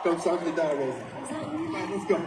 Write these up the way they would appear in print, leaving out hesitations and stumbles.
감사합니다, Rosé. Let's go.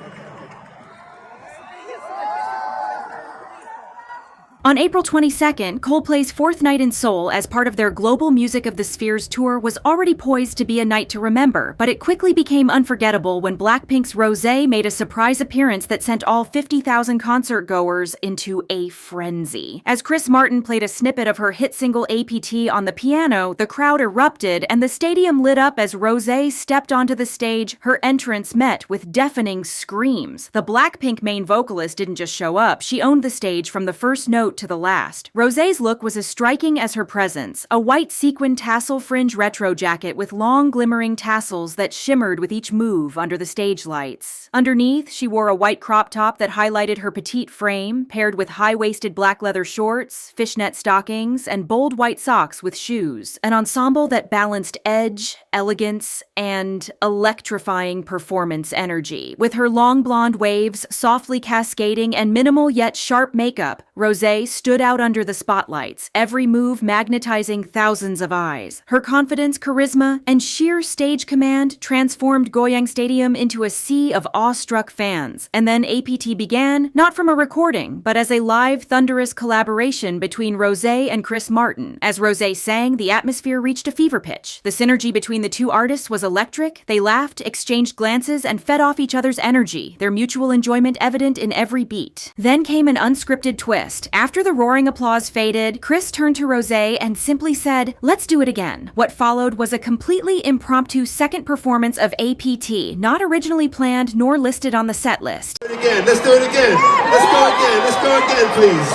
On April 22nd, Coldplay's fourth night in Seoul as part of their Global Music of the Spheres tour was already poised to be a night to remember, but it quickly became unforgettable when Blackpink's Rosé made a surprise appearance that sent all 50,000 concert-goers into a frenzy. As Chris Martin played a snippet of her hit single APT on the piano, the crowd erupted and the stadium lit up as Rosé stepped onto the stage, her entrance met with deafening screams. The Blackpink main vocalist didn't just show up, she owned the stage from the first note to the last. Rosé's look was as striking as her presence, a white sequin tassel fringe retro jacket with long glimmering tassels that shimmered with each move under the stage lights. Underneath, she wore a white crop top that highlighted her petite frame, paired with high-waisted black leather shorts, fishnet stockings, and bold white socks with shoes, an ensemble that balanced edge, elegance, and electrifying performance energy. With her long blonde waves, softly cascading, and minimal yet sharp makeup, Rosé stood out under the spotlights, every move magnetizing thousands of eyes. Her confidence, charisma, and sheer stage command transformed Goyang Stadium into a sea of awestruck fans. And then APT began, not from a recording, but as a live, thunderous collaboration between Rosé and Chris Martin. As Rosé sang, the atmosphere reached a fever pitch. The synergy between the two artists was electric. They laughed, exchanged glances, and fed off each other's energy, their mutual enjoyment evident in every beat. Then came an unscripted twist. After the roaring applause faded, Chris turned to Rosé and simply said, "Let's do it again." What followed was a completely impromptu second performance of APT, not originally planned nor listed on the set list. Let's do it again. Let's do it again. Let's go again. Let's go again, please.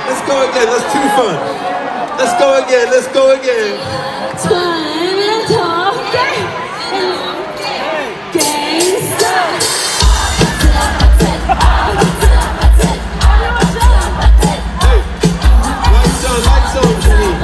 Let's go again. That's too fun. Let's go again. Let's go again. Lights on, Jennie.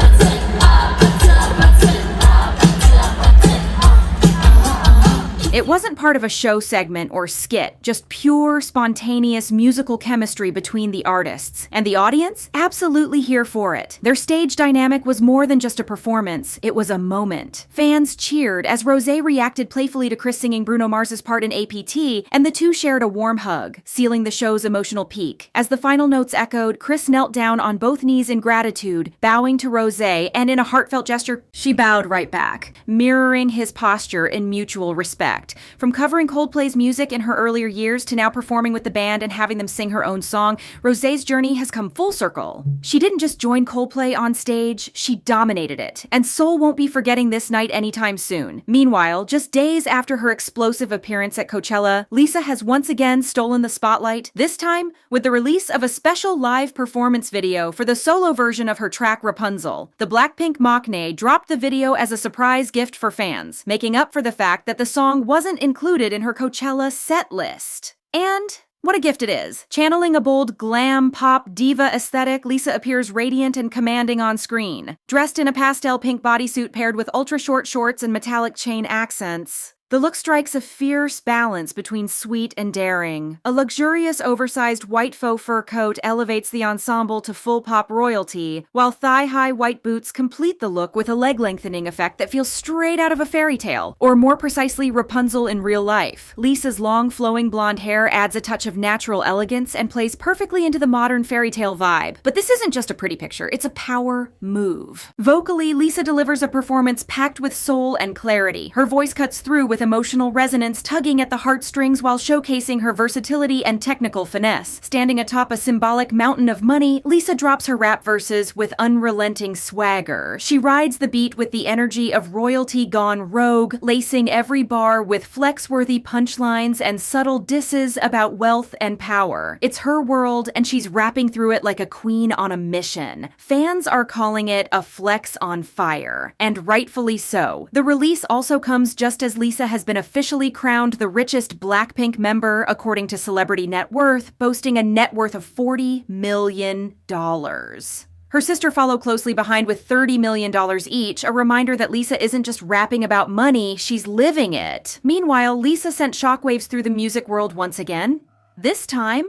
It wasn't part of a show segment or skit, just pure, spontaneous musical chemistry between the artists. And the audience? Absolutely here for it. Their stage dynamic was more than just a performance, it was a moment. Fans cheered as Rosé reacted playfully to Chris singing Bruno Mars's part in APT, and the two shared a warm hug, sealing the show's emotional peak. As the final notes echoed, Chris knelt down on both knees in gratitude, bowing to Rosé, and in a heartfelt gesture, she bowed right back, mirroring his posture in mutual respect. From covering Coldplay's music in her earlier years to now performing with the band and having them sing her own song, Rosé's journey has come full circle. She didn't just join Coldplay on stage, she dominated it, and Seoul won't be forgetting this night anytime soon. Meanwhile, just days after her explosive appearance at Coachella, Lisa has once again stolen the spotlight, this time with the release of a special live performance video for the solo version of her track Rapunzel. The Blackpink Maknae dropped the video as a surprise gift for fans, making up for the fact that the song wasn't included in her Coachella set list. And what a gift it is. Channeling a bold glam pop diva aesthetic, Lisa appears radiant and commanding on screen. Dressed in a pastel pink bodysuit paired with ultra-short shorts and metallic chain accents, the look strikes a fierce balance between sweet and daring. A luxurious, oversized white faux fur coat elevates the ensemble to full pop royalty, while thigh-high white boots complete the look with a leg-lengthening effect that feels straight out of a fairy tale, or more precisely, Rapunzel in real life. Lisa's long, flowing blonde hair adds a touch of natural elegance and plays perfectly into the modern fairy tale vibe. But this isn't just a pretty picture, it's a power move. Vocally, Lisa delivers a performance packed with soul and clarity. Her voice cuts through with emotional resonance, tugging at the heartstrings while showcasing her versatility and technical finesse. Standing atop a symbolic mountain of money, Lisa drops her rap verses with unrelenting swagger. She rides the beat with the energy of royalty gone rogue, lacing every bar with flex-worthy punchlines and subtle disses about wealth and power. It's her world, and she's rapping through it like a queen on a mission. Fans are calling it a flex on fire, and rightfully so. The release also comes just as Lisa has been officially crowned the richest Blackpink member, according to Celebrity Net Worth, boasting a net worth of $40 million. Her sister followed closely behind with $30 million each, a reminder that Lisa isn't just rapping about money, she's living it. Meanwhile, Lisa sent shockwaves through the music world once again, this time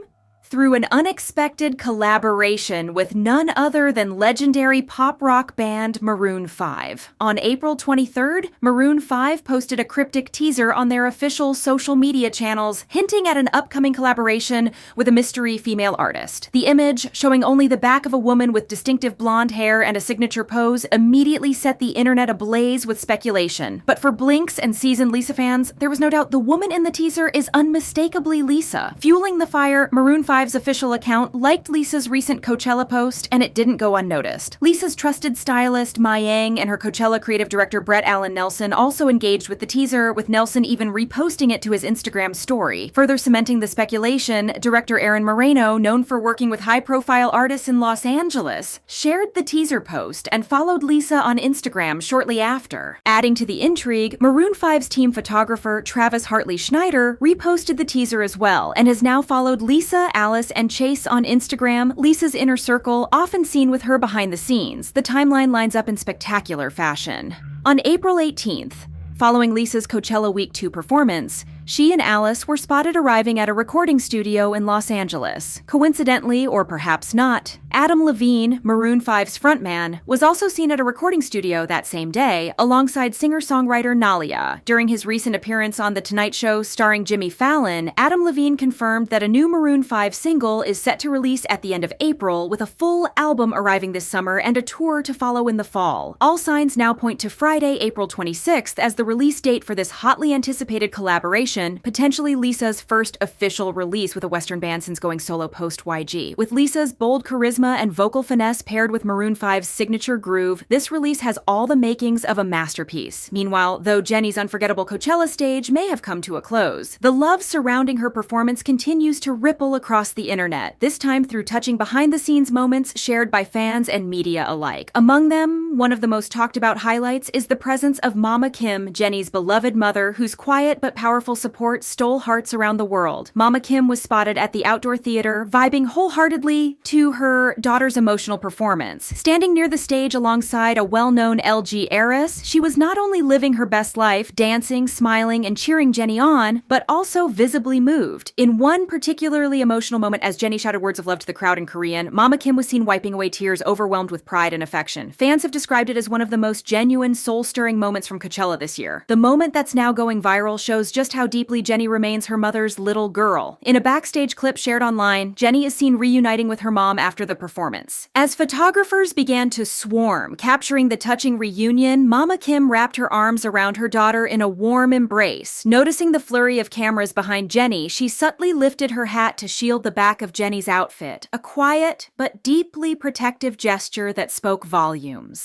through an unexpected collaboration with none other than legendary pop rock band Maroon 5. On April 23rd, Maroon 5 posted a cryptic teaser on their official social media channels, hinting at an upcoming collaboration with a mystery female artist. The image, showing only the back of a woman with distinctive blonde hair and a signature pose, immediately set the internet ablaze with speculation. But for Blinks and seasoned Lisa fans, there was no doubt the woman in the teaser is unmistakably Lisa. Fueling the fire, Maroon 5's official account liked Lisa's recent Coachella post, and it didn't go unnoticed. Lisa's trusted stylist, Ma Yang, and her Coachella creative director Brett Allen Nelson also engaged with the teaser, with Nelson even reposting it to his Instagram story. Further cementing the speculation, director Aaron Moreno, known for working with high-profile artists in Los Angeles, shared the teaser post and followed Lisa on Instagram shortly after. Adding to the intrigue, Maroon 5's team photographer Travis Hartley Schneider reposted the teaser as well and has now followed Lisa, Alice, and Chase on Instagram, Lisa's inner circle, often seen with her behind the scenes. The timeline lines up in spectacular fashion. On April 18th, following Lisa's Coachella Week 2 performance, she and Alice were spotted arriving at a recording studio in Los Angeles. Coincidentally, or perhaps not, Adam Levine, Maroon 5's frontman, was also seen at a recording studio that same day alongside singer-songwriter Nalia. During his recent appearance on The Tonight Show starring Jimmy Fallon, Adam Levine confirmed that a new Maroon 5 single is set to release at the end of April, with a full album arriving this summer and a tour to follow in the fall. All signs now point to Friday, April 26th as the release date for this hotly anticipated collaboration, potentially Lisa's first official release with a Western band since going solo post-YG. With Lisa's bold charisma and vocal finesse paired with Maroon 5's signature groove, this release has all the makings of a masterpiece. Meanwhile, though Jennie's unforgettable Coachella stage may have come to a close, the love surrounding her performance continues to ripple across the internet, this time through touching behind-the-scenes moments shared by fans and media alike. Among them, one of the most talked about highlights is the presence of Mama Kim, Jennie's beloved mother, whose quiet but powerful support stole hearts around the world. Mama Kim was spotted at the outdoor theater, vibing wholeheartedly to her daughter's emotional performance. Standing near the stage alongside a well-known LG heiress, she was not only living her best life, dancing, smiling, and cheering Jennie on, but also visibly moved. In one particularly emotional moment as Jennie shouted words of love to the crowd in Korean, Mama Kim was seen wiping away tears, overwhelmed with pride and affection. Fans have described it as one of the most genuine, soul-stirring moments from Coachella this year. The moment that's now going viral shows just how deeply Jennie remains her mother's little girl. In a backstage clip shared online, Jennie is seen reuniting with her mom after the performance. As photographers began to swarm, capturing the touching reunion, Mama Kim wrapped her arms around her daughter in a warm embrace. Noticing the flurry of cameras behind Jennie, she subtly lifted her hat to shield the back of Jennie's outfit, a quiet but deeply protective gesture that spoke volumes.